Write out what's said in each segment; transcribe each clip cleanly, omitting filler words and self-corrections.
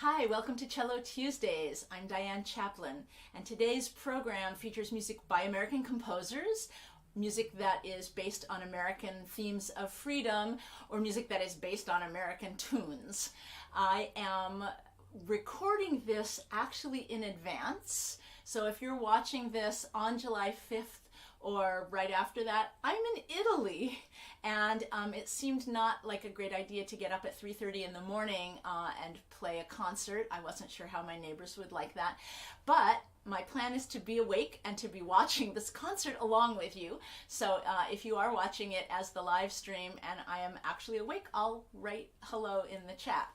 Hi, welcome to Cello Tuesdays. I'm Diane Chaplin, and today's program features music by American composers, music that is based on American themes of freedom, or music that is based on American tunes. I am recording this actually in advance, so if you're watching this on July 5th or right after that, I'm in Italy, and it seemed not like a great idea to get up at 3:30 in the morning and play a concert. I wasn't sure how my neighbors would like that, but my plan is to be awake and to be watching this concert along with you. So if you are watching it as the live stream and I am actually awake, I'll write hello in the chat.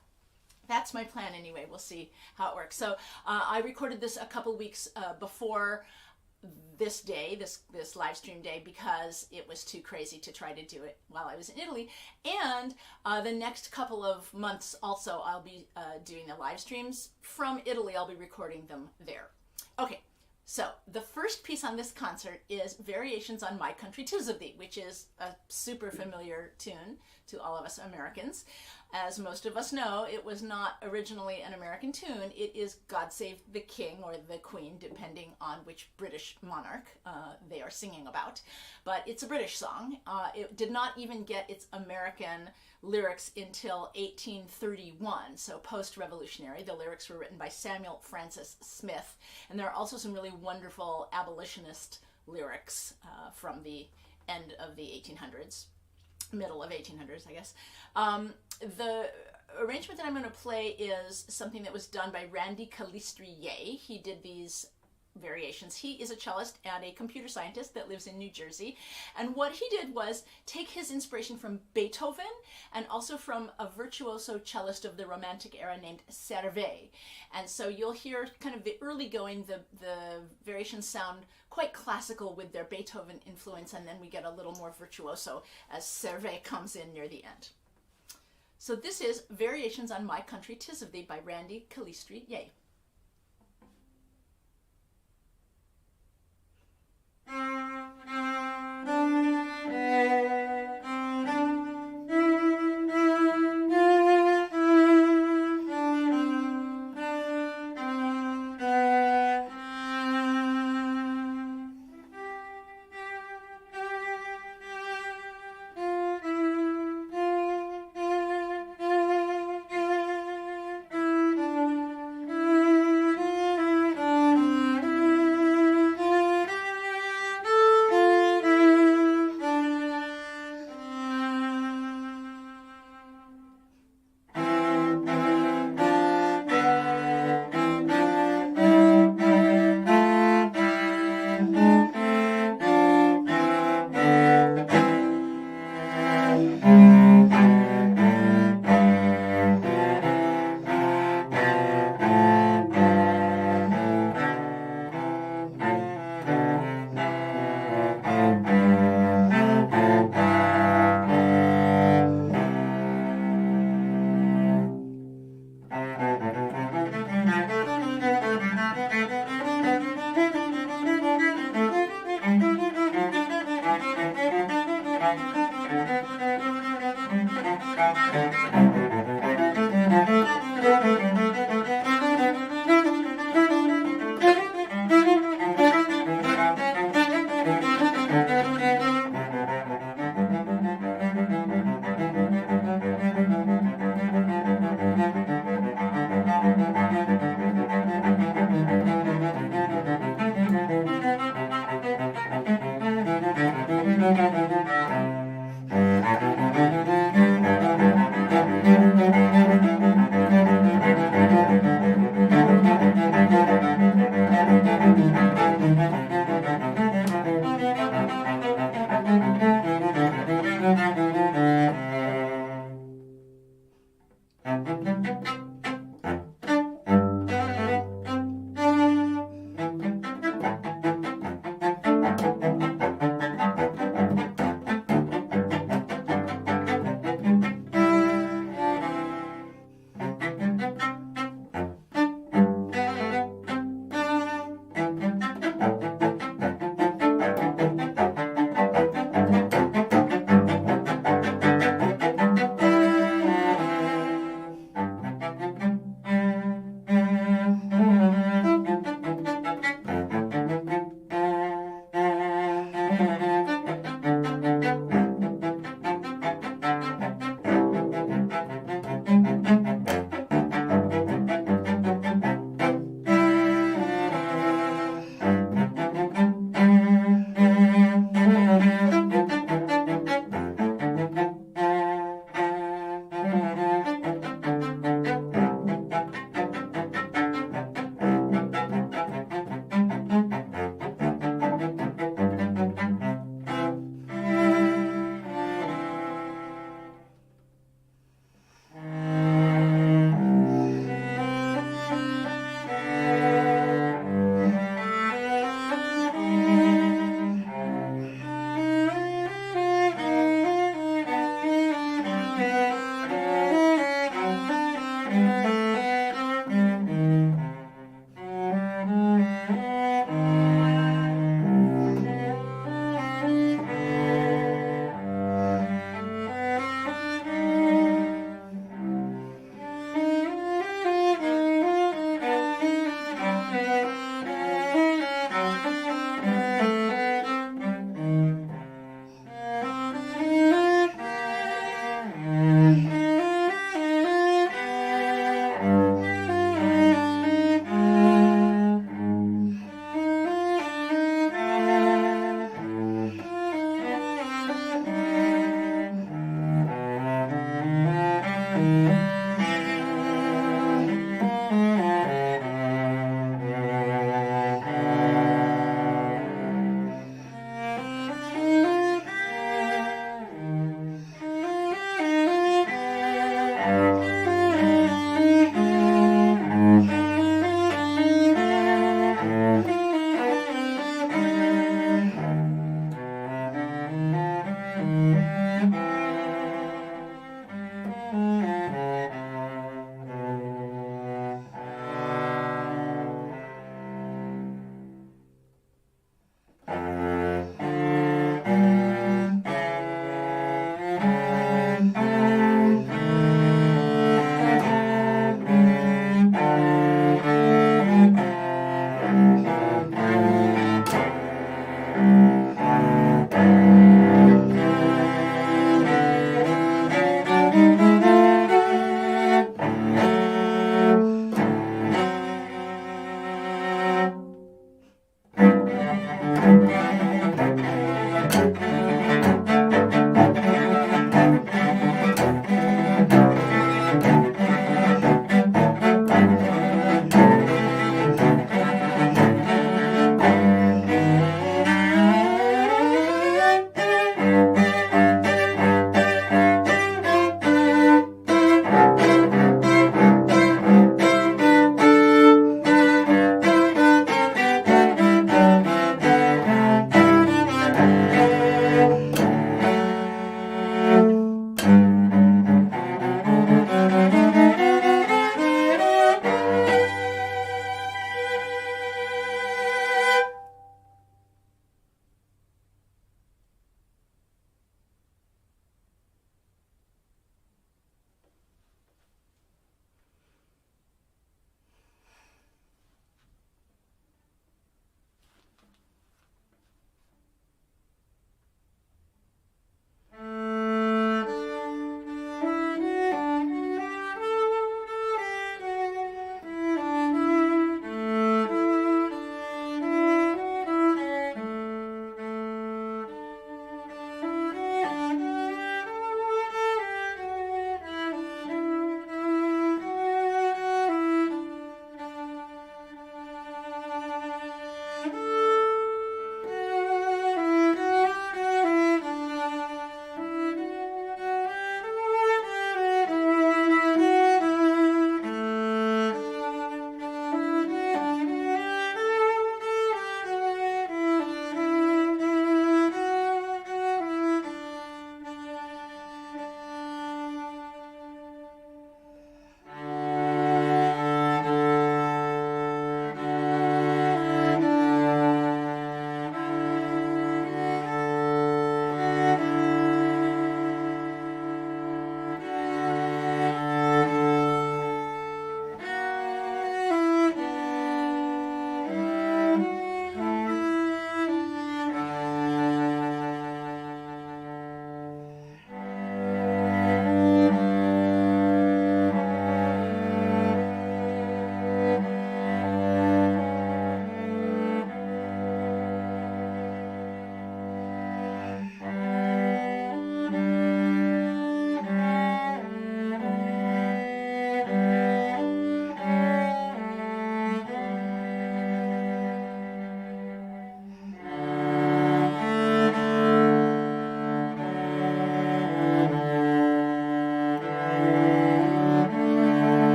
That's my plan anyway. We'll see how it works. So I recorded this a couple weeks before this day, this live stream day, because it was too crazy to try to do it while I was in Italy. And the next couple of months also I'll be doing the live streams from Italy. I'll be recording them there. Okay, so the first piece on this concert is Variations on My Country 'Tis of Thee, which is a super familiar tune to all of us Americans. As most of us know, it was not originally an American tune. It is God Save the King or the Queen, depending on which British monarch they are singing about. But it's a British song. It did not even get its American lyrics until 1831, so post-revolutionary. The lyrics were written by Samuel Francis Smith, and there are also some really wonderful abolitionist lyrics from the end of the 1800s. Middle of 1800s, I guess. The arrangement that I'm going to play is something that was done by Randy Calistrier. He did these variations. He is a cellist and a computer scientist that lives in New Jersey. And what he did was take his inspiration from Beethoven and also from a virtuoso cellist of the Romantic era named Servet. And so you'll hear kind of the early going, the variations sound quite classical with their Beethoven influence, and then we get a little more virtuoso as Servet comes in near the end. So this is Variations on My Country 'Tis of Thee by Randy Calistrier.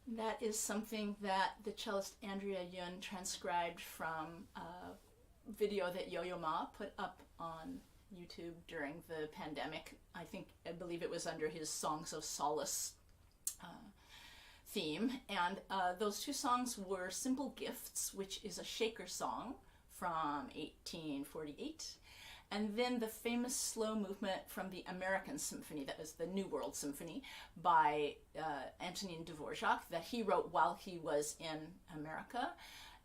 That is something that the cellist Andrea Yun transcribed from a video that Yo-Yo Ma put up on YouTube during the pandemic. I believe it was under his Songs of Solace theme. And those two songs were Simple Gifts, which is a Shaker song from 1848, and then the famous slow movement from the American Symphony, that was the New World Symphony by Antonin Dvorak, that he wrote while he was in America.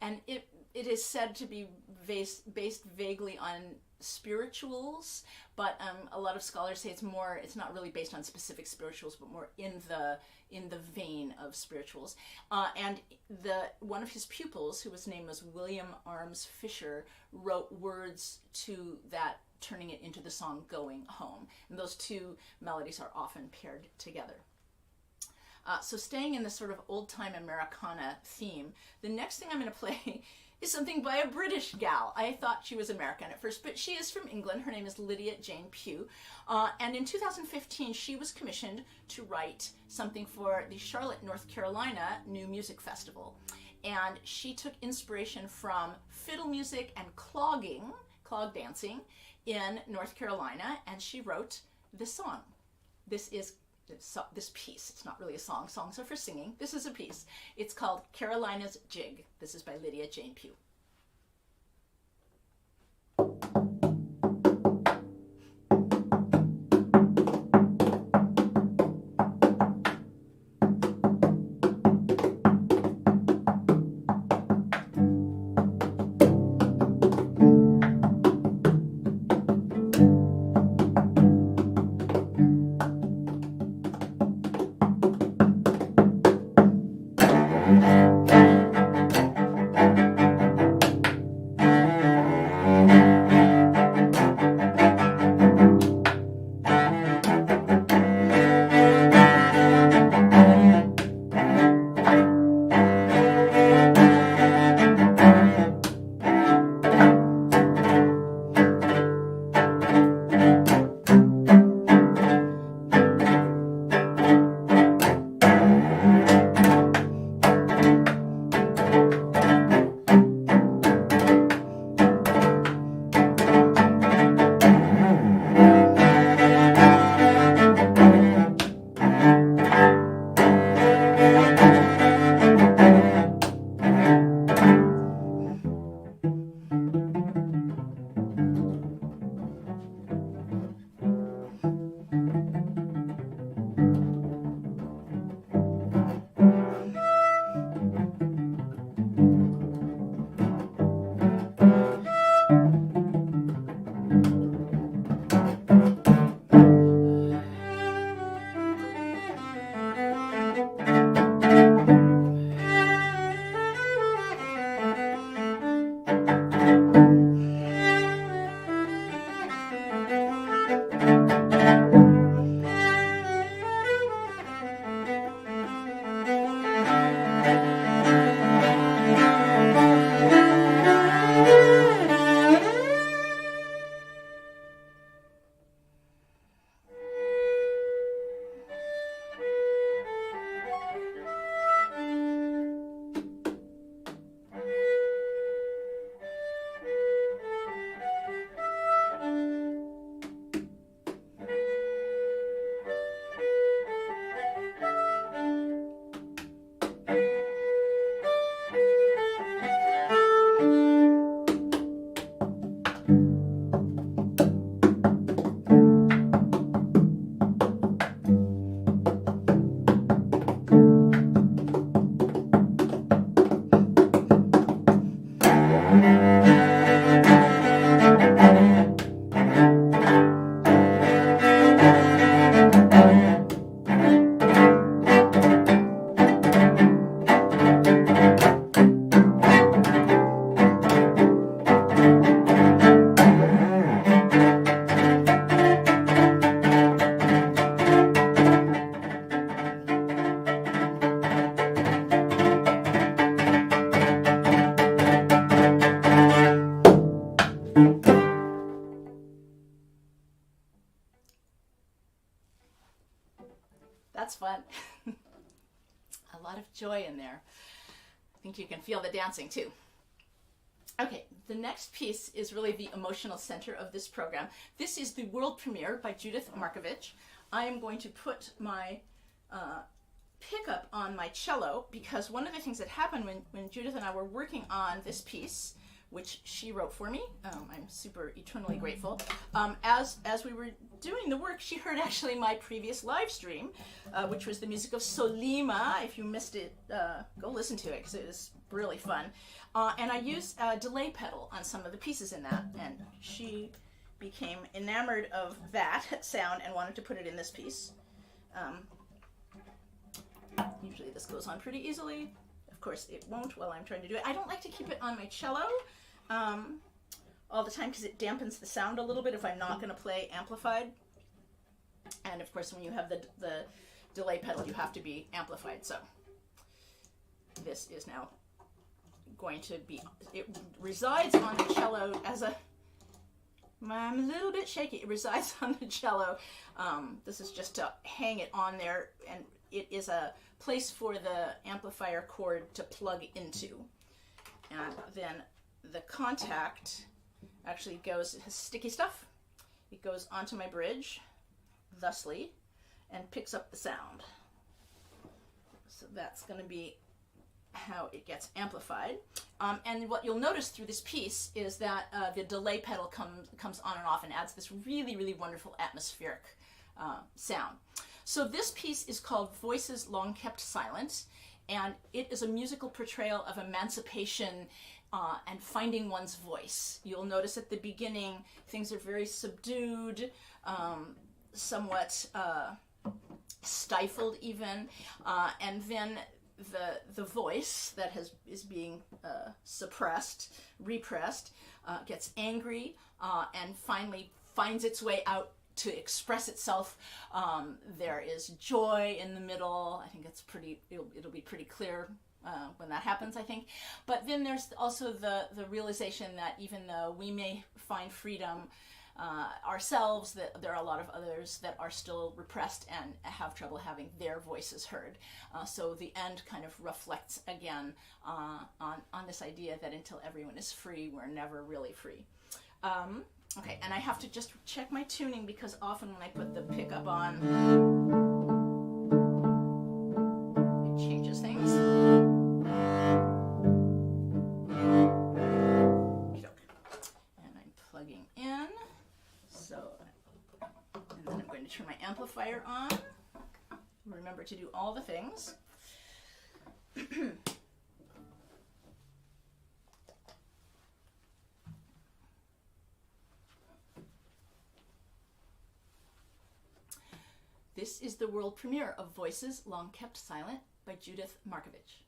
And it is said to be based vaguely on spirituals, but a lot of scholars say it's not really based on specific spirituals, but more in the vein of spirituals. And one of his pupils, whose name was William Arms Fisher, wrote words to that, turning it into the song Going Home. And those two melodies are often paired together. So staying in this sort of old-time Americana theme, the next thing I'm going to play is something by a British gal. I thought she was American at first, but she is from England. Her name is Lydia Jane Pugh. And in 2015, she was commissioned to write something for the Charlotte, North Carolina New Music Festival. And she took inspiration from fiddle music and clog dancing in North Carolina, and she wrote this song. This piece. It's not really a song. Songs are for singing. This is a piece. It's called Carolina's Jig. This is by Lydia Jane Pugh. That's fun. I lot of joy in there. I think you can feel the dancing too. Okay, the next piece is really the emotional center of this program. This is the world premiere by Judith Markovich. I am going to put my pickup on my cello because one of the things that happened when Judith and I were working on this piece, which she wrote for me, I'm super eternally grateful, as we were doing the work, she heard actually my previous live stream, which was the music of Solima. If you missed it, go listen to it because it was really fun. And I used a delay pedal on some of the pieces in that, and she became enamored of that sound and wanted to put it in this piece. Usually this goes on pretty easily. Of course it won't while I'm trying to do it. I don't like to keep it on my cello all the time because it dampens the sound a little bit if I'm not going to play amplified. And of course when you have the delay pedal you have to be amplified. So this is now going to be, it resides on the cello as a, I'm a little bit shaky, it resides on the cello. This is just to hang it on there, and it is a place for the amplifier cord to plug into. And then the contact actually goes, it has sticky stuff, it goes onto my bridge, thusly, and picks up the sound. So that's going to be how it gets amplified. And what you'll notice through this piece is that the delay pedal comes on and off and adds this really, really wonderful atmospheric sound. So this piece is called Voices Long Kept Silent, and it is a musical portrayal of emancipation and finding one's voice. You'll notice at the beginning things are very subdued, somewhat stifled even, and then the voice that is being suppressed, repressed, gets angry, and finally finds its way out to express itself. There is joy in the middle. I think it's it'll be pretty clear when that happens, I think. But then there's also the realization that even though we may find freedom ourselves, that there are a lot of others that are still repressed and have trouble having their voices heard. So the end kind of reflects again on this idea that until everyone is free, we're never really free. Okay, and I have to just check my tuning because often when I put the pickup on, it changes things. And I'm plugging in. And then I'm going to turn my amplifier on. Remember to do all the things. This is the world premiere of Voices Long Kept Silent by Judith Markovich.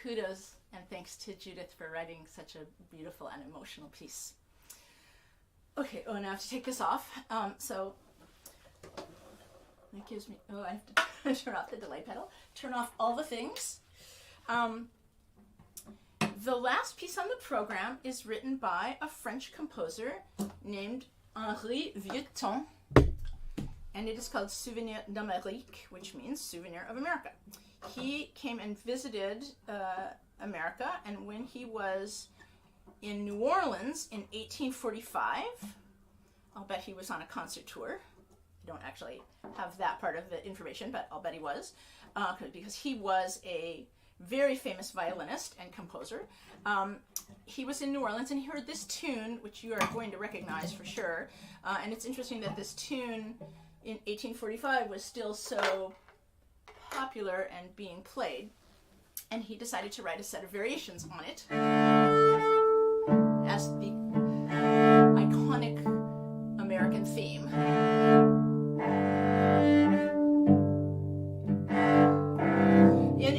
Kudos and thanks to Judith for writing such a beautiful and emotional piece. Okay, now I have to take this off. So that gives me, I have to turn off the delay pedal, turn off all the things. The last piece on the program is written by a French composer named Henri Vieuxtemps, and it is called Souvenir d'Amérique, which means Souvenir of America. He came and visited America, and when he was in New Orleans in 1845, I'll bet he was on a concert tour. I don't actually have that part of the information, but I'll bet he was, because he was a very famous violinist and composer. He was in New Orleans and he heard this tune, which you are going to recognize for sure. And it's interesting that this tune in 1845 was still so popular and being played. And he decided to write a set of variations on it as the iconic American theme.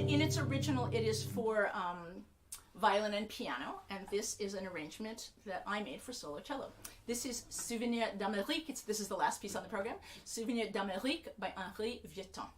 In its original, it is for violin and piano, and this is an arrangement that I made for solo cello. This is Souvenir d'Amérique. This is the last piece on the program. Souvenir d'Amérique by Henri Vieuxtemps.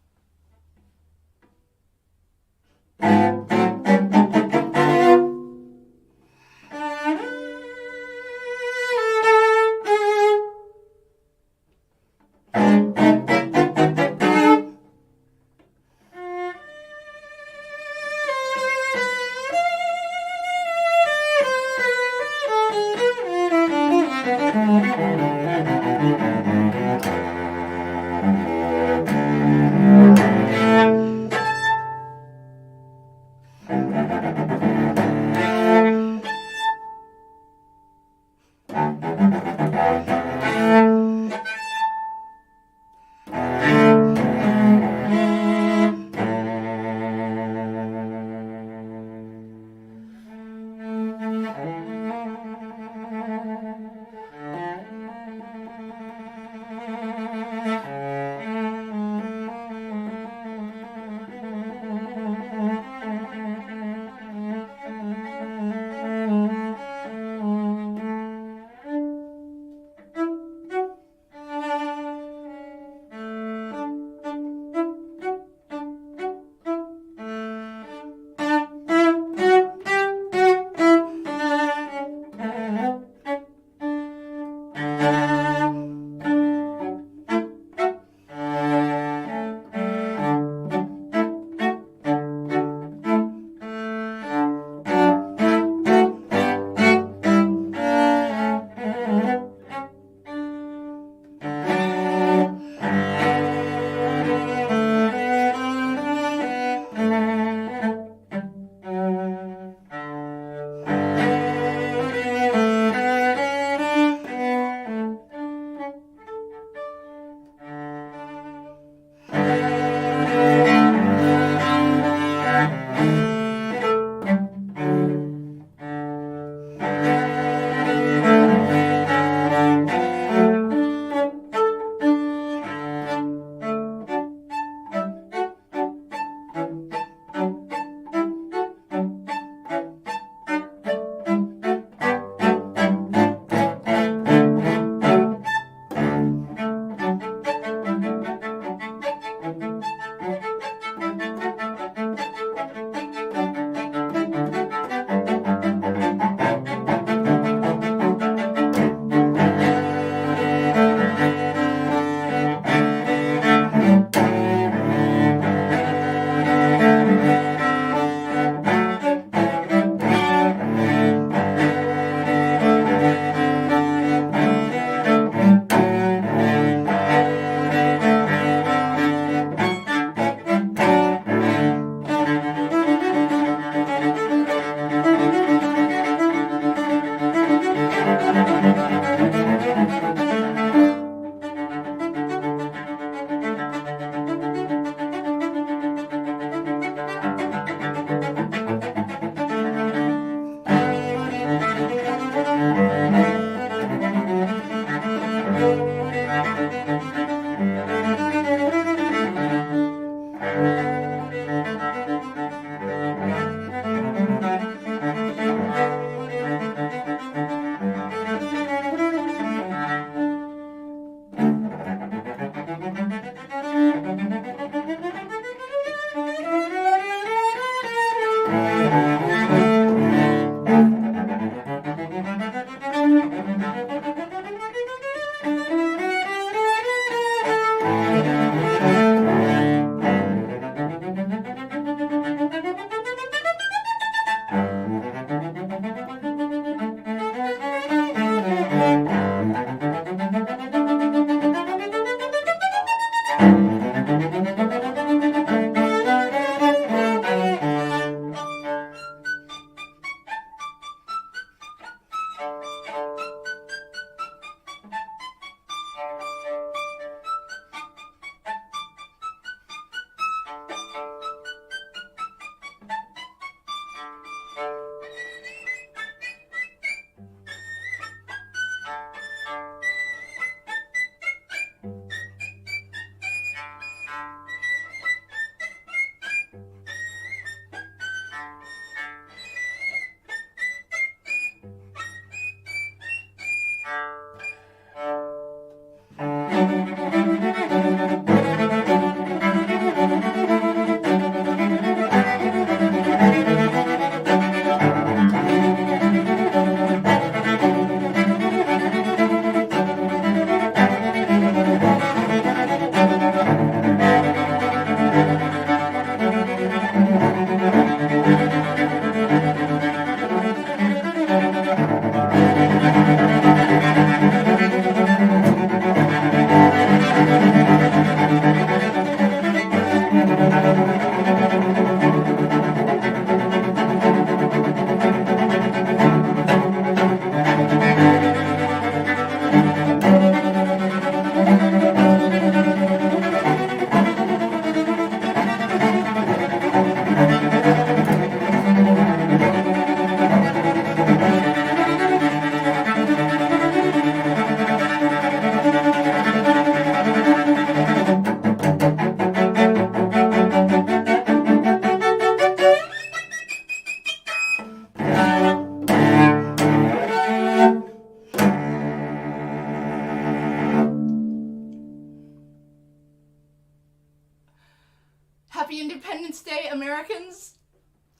Happy Independence Day, Americans.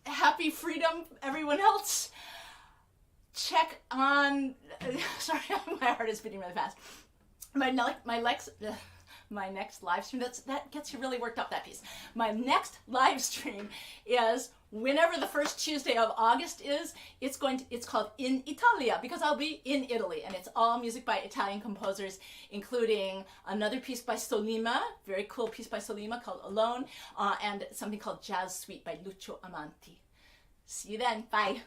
Happy freedom, everyone else. Check on, sorry, my heart is beating really fast. My next live stream, that gets you really worked up, that piece. My next live stream is whenever the first Tuesday of August is. It's called In Italia, because I'll be in Italy, and it's all music by Italian composers, including another piece by Sollima, very cool piece by Sollima called Alone, and something called Jazz Suite by Lucio Amanti. See you then. Bye.